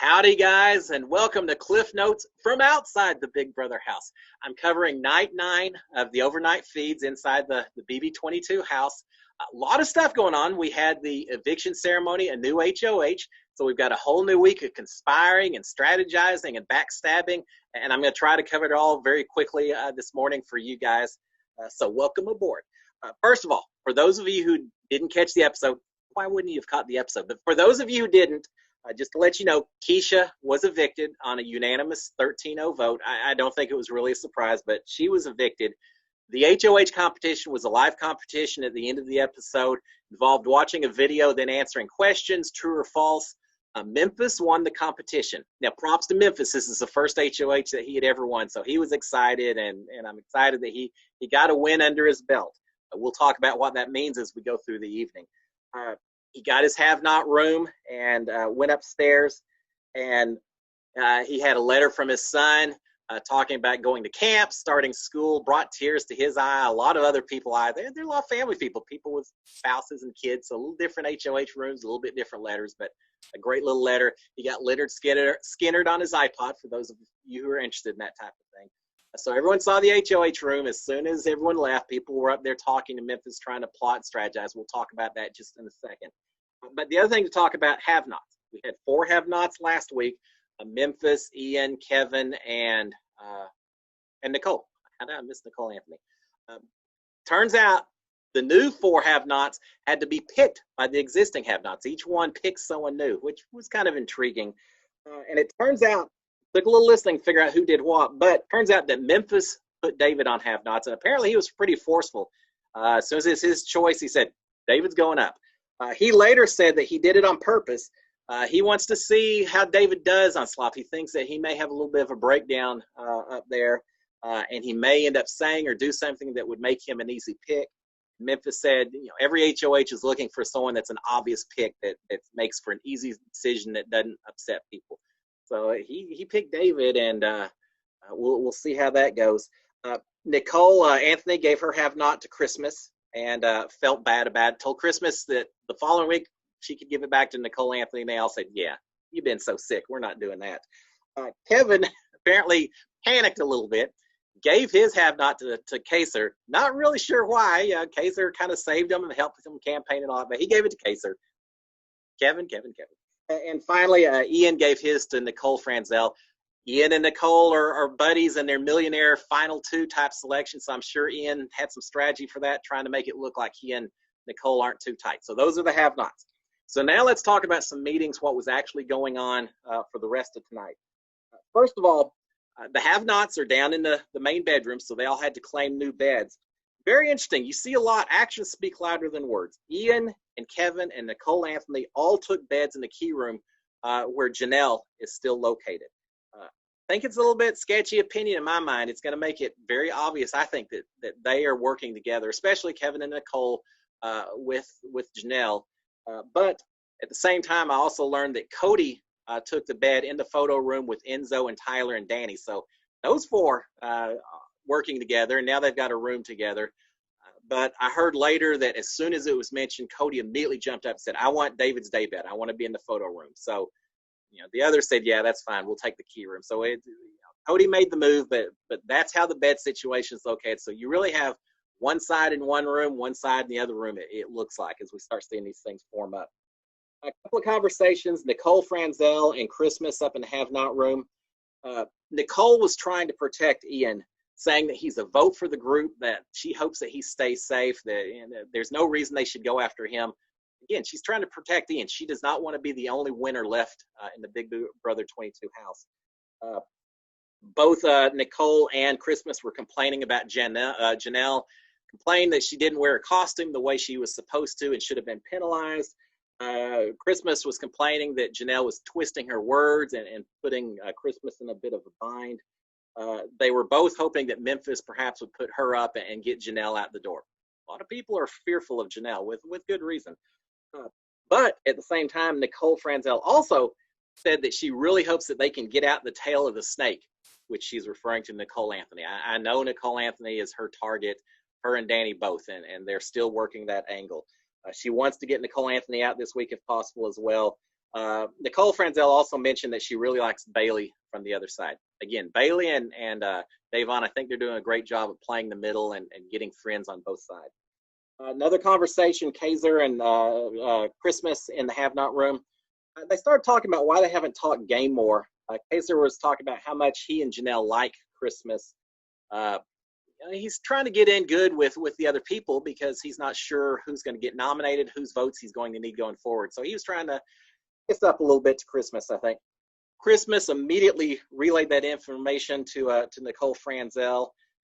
Howdy, guys, and welcome to Cliff Notes from outside the Big Brother house. I'm covering night 9 of the overnight feeds inside the BB22 house. A lot of stuff going on. We had the eviction ceremony, a new HOH, so we've got a whole new week of conspiring and strategizing and backstabbing, and I'm going to try to cover it all very quickly this morning for you guys. So welcome aboard. First of all, for those of you who didn't catch the episode, why wouldn't you have caught the episode? But for those of you who didn't, just to let you know, Keisha was evicted on a unanimous 13-0 vote. I don't think it was really a surprise, but she was evicted. The HOH competition was a live competition at the end of the episode. Involved watching a video, then answering questions, true or false. Memphis won the competition. Now, props to Memphis. This is the first HOH that he had ever won, so he was excited, and I'm excited that he got a win under his belt. We'll talk about what that means as we go through the evening. He got his have-not room and went upstairs, and he had a letter from his son talking about going to camp, starting school, brought tears to his eye, a lot of other people's eye. There are a lot of family people with spouses and kids, so a little different HOH rooms, a little bit different letters, but a great little letter. He got Leonard Skinnered on his iPod, for those of you who are interested in that type of thing. So everyone saw the HOH room. As soon as everyone left, people were up there talking to Memphis, trying to plot and strategize. We'll talk about that just in a second. But the other thing to talk about, have-nots. We had 4 have-nots last week: Memphis, Ian, Kevin, and Nicole. How did I miss Nicole Anthony? Turns out the new 4 have-nots had to be picked by the existing have-nots. Each one picked someone new, which was kind of intriguing. And it turns out, took a little listening to figure out who did what, but turns out that Memphis put David on have-nots, and apparently he was pretty forceful. As soon as it's his choice, he said, David's going up. He later said that he did it on purpose. He wants to see how David does on slop. He thinks that he may have a little bit of a breakdown up there, and he may end up saying or do something that would make him an easy pick. Memphis said, every HOH is looking for someone that's an obvious pick that makes for an easy decision that doesn't upset people. So he picked David, and we'll see how that goes. Nicole Anthony gave her have-not to Christmas and felt bad about it. Told Christmas that the following week she could give it back to Nicole Anthony, and they all said, yeah, you've been so sick. We're not doing that. Kevin apparently panicked a little bit, gave his have-not to Kaser. Not really sure why. Kaser kind of saved him and helped him campaign and all that, but he gave it to Kaser. Kevin. And finally, Ian gave his to Nicole Franzel. Ian and Nicole are buddies in their millionaire final 2 type selection, so I'm sure Ian had some strategy for that, trying to make it look like he and Nicole aren't too tight. So those are the have-nots. So now let's talk about some meetings, what was actually going on for the rest of tonight. First of all, the have-nots are down in the main bedroom, so they all had to claim new beds. Very interesting. You see a lot. Actions speak louder than words. Ian and Kevin and Nicole Anthony all took beds in the key room where Janelle is still located. I think it's a little bit sketchy opinion in my mind. It's going to make it very obvious, I think, that they are working together, especially Kevin and Nicole with Janelle. But at the same time, I also learned that Cody took the bed in the photo room with Enzo and Tyler and Danny. So those 4 working together, and now they've got a room together. But I heard later that as soon as it was mentioned, Cody immediately jumped up and said, I want David's day bed. I want to be in the photo room. So the others said, yeah, that's fine. We'll take the key room. So Cody made the move, but that's how the bed situation is located. So you really have one side in one room, one side in the other room, it looks like, as we start seeing these things form up. A couple of conversations, Nicole Franzel and Christmas up in the have-not room. Nicole was trying to protect Ian, saying that he's a vote for the group, that she hopes that he stays safe, that there's no reason they should go after him. Again, she's trying to protect Ian. She does not want to be the only winner left in the Big Brother 22 house. Both Nicole and Christmas were complaining about Janelle. Janelle complained that she didn't wear a costume the way she was supposed to and should have been penalized. Christmas was complaining that Janelle was twisting her words and putting Christmas in a bit of a bind. They were both hoping that Memphis perhaps would put her up and get Janelle out the door. A lot of people are fearful of Janelle with good reason. But at the same time, Nicole Franzel also said that she really hopes that they can get out the tail of the snake, which she's referring to Nicole Anthony. I know Nicole Anthony is her target, her and Danny both, and they're still working that angle. She wants to get Nicole Anthony out this week if possible as well. Nicole Franzel also mentioned that she really likes Bailey from the other side. Again, Bailey and Davon, I think they're doing a great job of playing the middle and getting friends on both sides. Another conversation, Kaiser and Christmas in the Have Not room. They started talking about why they haven't talked game more. Kaiser was talking about how much he and Janelle like Christmas. He's trying to get in good with the other people because he's not sure who's going to get nominated, whose votes he's going to need going forward. So he was trying to kiss up a little bit to Christmas, I think. Christmas immediately relayed that information to Nicole Franzel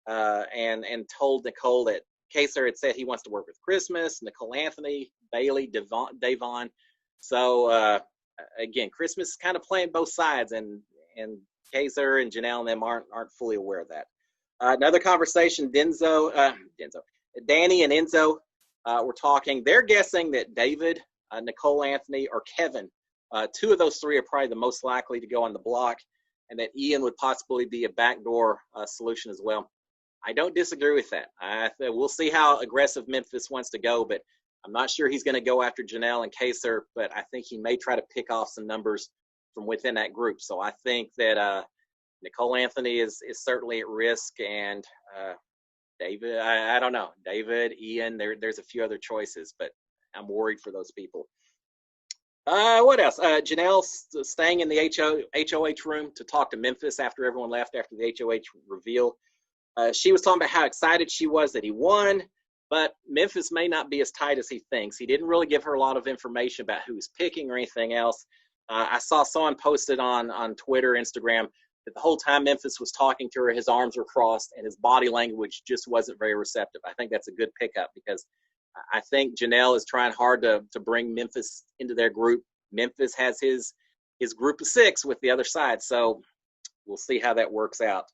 and told Nicole that Kaiser had said he wants to work with Christmas, Nicole Anthony, Bailey, Davon. So again, Christmas is kind of playing both sides, and Kaiser and Janelle and them aren't fully aware of that. Another conversation, Danny and Enzo were talking. They're guessing that David, Nicole Anthony, or Kevin, two of those three are probably the most likely to go on the block, and that Ian would possibly be a backdoor solution as well. I don't disagree with that. We'll see how aggressive Memphis wants to go, but I'm not sure he's going to go after Janelle and Kaiser, but I think he may try to pick off some numbers from within that group. So I think that Nicole Anthony is certainly at risk, and David, I don't know. David, Ian, there's a few other choices, but I'm worried for those people. What else? Janelle staying in the HOH room to talk to Memphis after everyone left after the HOH reveal. She was talking about how excited she was that he won, but Memphis may not be as tight as he thinks. He didn't really give her a lot of information about who he's picking or anything else. I saw someone posted on Twitter, Instagram, that the whole time Memphis was talking to her, his arms were crossed and his body language just wasn't very receptive. I think that's a good pickup because I think Janelle is trying hard to bring Memphis into their group. Memphis has his group of 6 with the other side, so we'll see how that works out.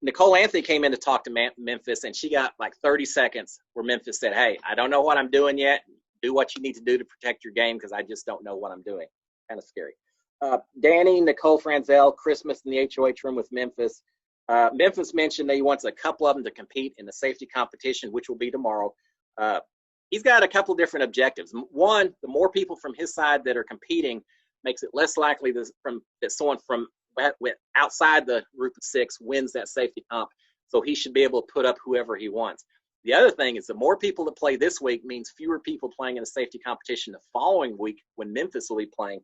Nicole Anthony came in to talk to Memphis, and she got like 30 seconds where Memphis said, hey, I don't know what I'm doing yet. Do what you need to do to protect your game because I just don't know what I'm doing. Kind of scary. Danny, Nicole Franzel, Christmas in the HOH room with Memphis. Memphis mentioned that he wants a couple of them to compete in the safety competition, which will be tomorrow. He's got a couple different objectives. One, the more people from his side that are competing makes it less likely that someone from outside the group of 6 wins that safety comp. So he should be able to put up whoever he wants. The other thing is the more people that play this week means fewer people playing in a safety competition the following week when Memphis will be playing.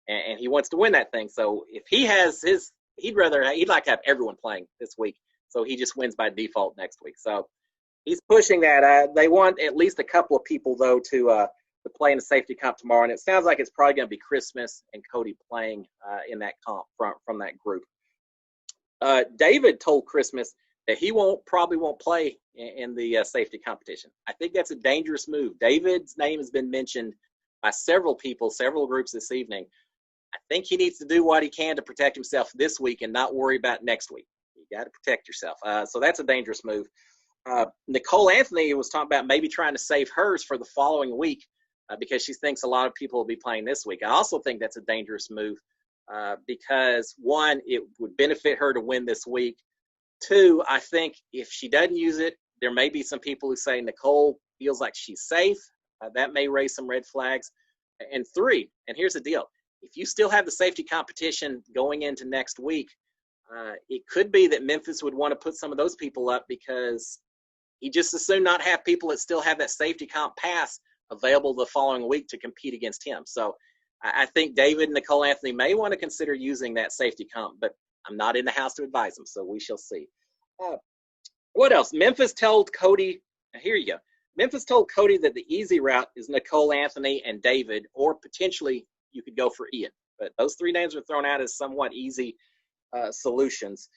And he wants to win that thing. So if he has he'd like to have everyone playing this week. So he just wins by default next week. So he's pushing that. They want at least a couple of people, though, to play in the safety comp tomorrow. And it sounds like it's probably going to be Christmas and Cody playing in that comp from that group. David told Christmas that he probably won't play in the safety competition. I think that's a dangerous move. David's name has been mentioned by several people, several groups this evening. I think he needs to do what he can to protect himself this week and not worry about next week. You got to protect yourself. So that's a dangerous move. Nicole Anthony was talking about maybe trying to save hers for the following week because she thinks a lot of people will be playing this week. I also think that's a dangerous move because, one, it would benefit her to win this week. 2, I think if she doesn't use it, there may be some people who say Nicole feels like she's safe. That may raise some red flags. And 3, and here's the deal. If you still have the safety competition going into next week, it could be that Memphis would want to put some of those people up because he just as soon not have people that still have that safety comp pass available the following week to compete against him. So I think David and Nicole Anthony may want to consider using that safety comp, but I'm not in the house to advise them, so we shall see. What else? Memphis told Cody, here you go. Memphis told Cody that the easy route is Nicole Anthony and David, or potentially you could go for Ian. But those 3 names were thrown out as somewhat easy solutions.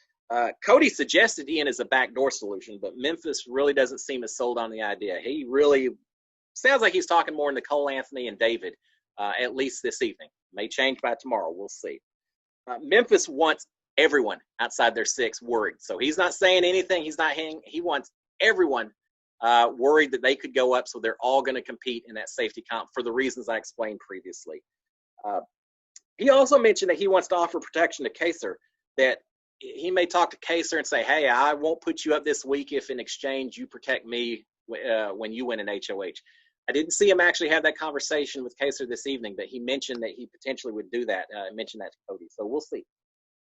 Cody suggested Ian as a backdoor solution, but Memphis really doesn't seem as sold on the idea. He really sounds like he's talking more Nicole Anthony and David, at least this evening. May change by tomorrow. We'll see. Memphis wants everyone outside their 6 worried. So he's not saying anything. He wants everyone worried that they could go up, so they're all going to compete in that safety comp for the reasons I explained previously. He also mentioned that he wants to offer protection to Kaiser, that he may talk to Kaiser and say, hey, I won't put you up this week if in exchange you protect me when you win an HOH. I didn't see him actually have that conversation with Kaser this evening, but he mentioned that he potentially would do that. Mentioned that to Cody, so we'll see.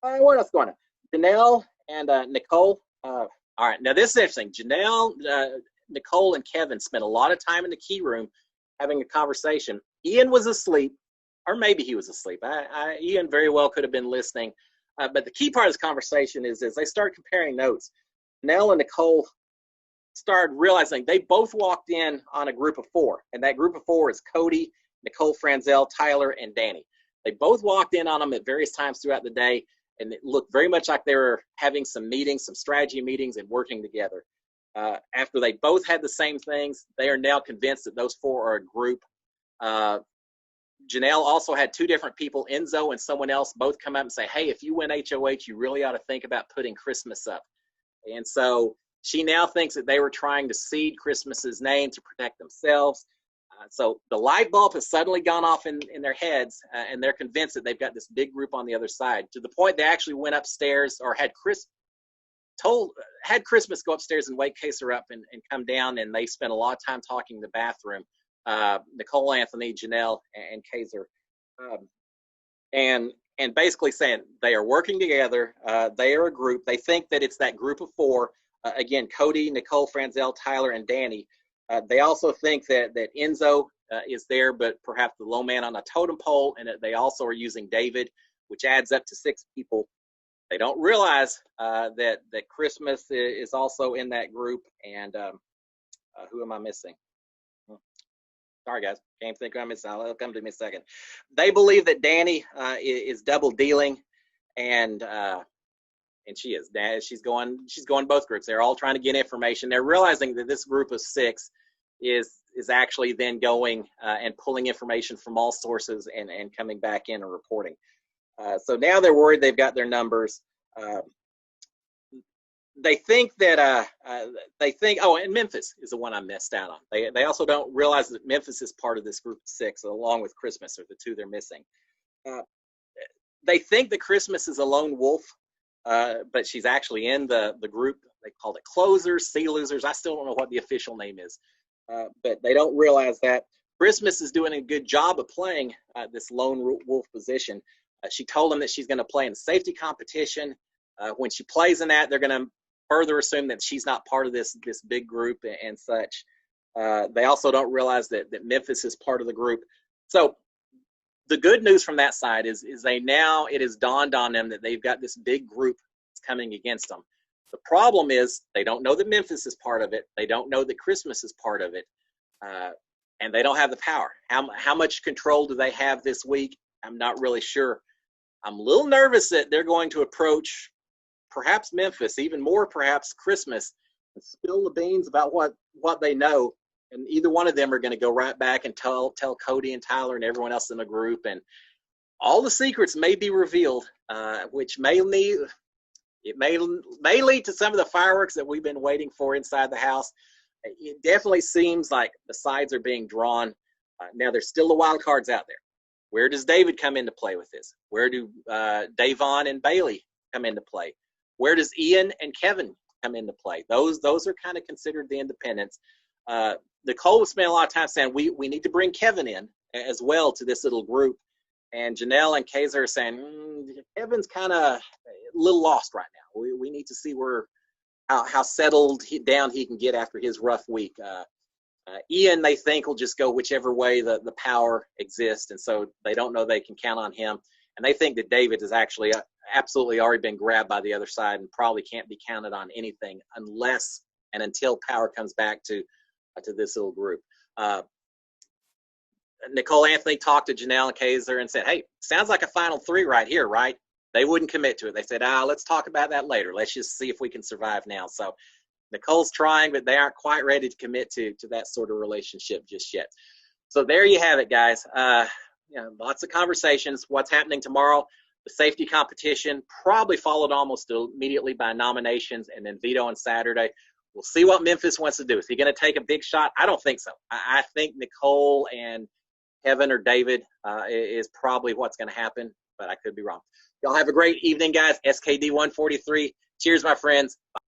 What else going on? Janelle and Nicole. All right, now this is interesting. Janelle, Nicole, and Kevin spent a lot of time in the key room having a conversation. Ian was asleep, or maybe he was asleep. Ian very well could have been listening. But the key part of this conversation is they start comparing notes. Janelle and Nicole started realizing they both walked in on a group of 4, and that group of 4 is Cody, Nicole Franzel, Tyler, and Danny. They both walked in on them at various times throughout the day, and it looked very much like they were having some meetings, some strategy meetings, and working together. After they both had the same things, they are now convinced that those 4 are a group. Janelle also had 2 different people, Enzo and someone else, both come up and say, hey, if you win HOH, you really ought to think about putting Christmas up. And so she now thinks that they were trying to seed Christmas's name to protect themselves. So the light bulb has suddenly gone off in their heads, and they're convinced that they've got this big group on the other side, to the point they actually went upstairs, or had Christmas go upstairs and wake Kaser up and come down, and they spent a lot of time talking in the bathroom. Nicole, Anthony, Janelle, and Kaser, and basically saying they are working together. They are a group. They think that it's that group of 4. Again, Cody, Nicole, Franzel, Tyler, and Danny. They also think that Enzo is there, but perhaps the low man on a totem pole, and that they also are using David, which adds up to 6 people. They don't realize that Christmas is also in that group. And who am I missing? Sorry, guys. Can't think who I'm missing. It'll come to me in a second. They believe that Danny is double dealing, and she is. She's going both groups. They're all trying to get information. They're realizing that this group of 6 is actually then going and pulling information from all sources and coming back in and reporting. So now they're worried they've got their numbers. They think that oh, and Memphis is the one I missed out on. They also don't realize that Memphis is part of this group of 6, along with Christmas, are the 2 they're missing. They think that Christmas is a lone wolf, but she's actually in the group. They called it closers, sea losers. I still don't know what the official name is, but they don't realize that Christmas is doing a good job of playing this lone wolf position. She told them that she's going to play in the safety competition. When she plays in that, they're going to further assume that she's not part of this big group and such. They also don't realize that Memphis is part of the group. So the good news from that side is it has dawned on them that they've got this big group that's coming against them. The problem is they don't know that Memphis is part of it. They don't know that Christmas is part of it. And they don't have the power. How much control do they have this week? I'm not really sure. I'm a little nervous that they're going to approach perhaps Memphis, even more perhaps Christmas, and spill the beans about what they know. And either one of them are going to go right back and tell Cody and Tyler and everyone else in the group. And all the secrets may be revealed, which may lead to some of the fireworks that we've been waiting for inside the house. It definitely seems like the sides are being drawn. Now, there's still the wild cards out there. Where does David come into play with this? Where do Davon and Bailey come into play? Where does Ian and Kevin come into play? Those are kind of considered the independents. Nicole spent a lot of time saying we need to bring Kevin in as well to this little group. And Janelle and Kaser are saying, Kevin's kind of a little lost right now. We need to see how settled down he can get after his rough week. Ian, they think, will just go whichever way the power exists, and so they don't know they can count on him. And they think that David has actually absolutely already been grabbed by the other side and probably can't be counted on anything unless and until power comes back to this little group. Nicole Anthony talked to Janelle and Kaser and said, hey, sounds like a final 3 right here, right? They wouldn't commit to it. They said, let's talk about that later. Let's just see if we can survive now. So Nicole's trying, but they aren't quite ready to commit to that sort of relationship just yet. So there you have it, guys. Lots of conversations. What's happening tomorrow? The safety competition, probably followed almost immediately by nominations, and then veto on Saturday. We'll see what Memphis wants to do. Is he going to take a big shot? I don't think so. I think Nicole and Kevin or David is probably what's going to happen, but I could be wrong. Y'all have a great evening, guys. SKD 143. Cheers, my friends. Bye.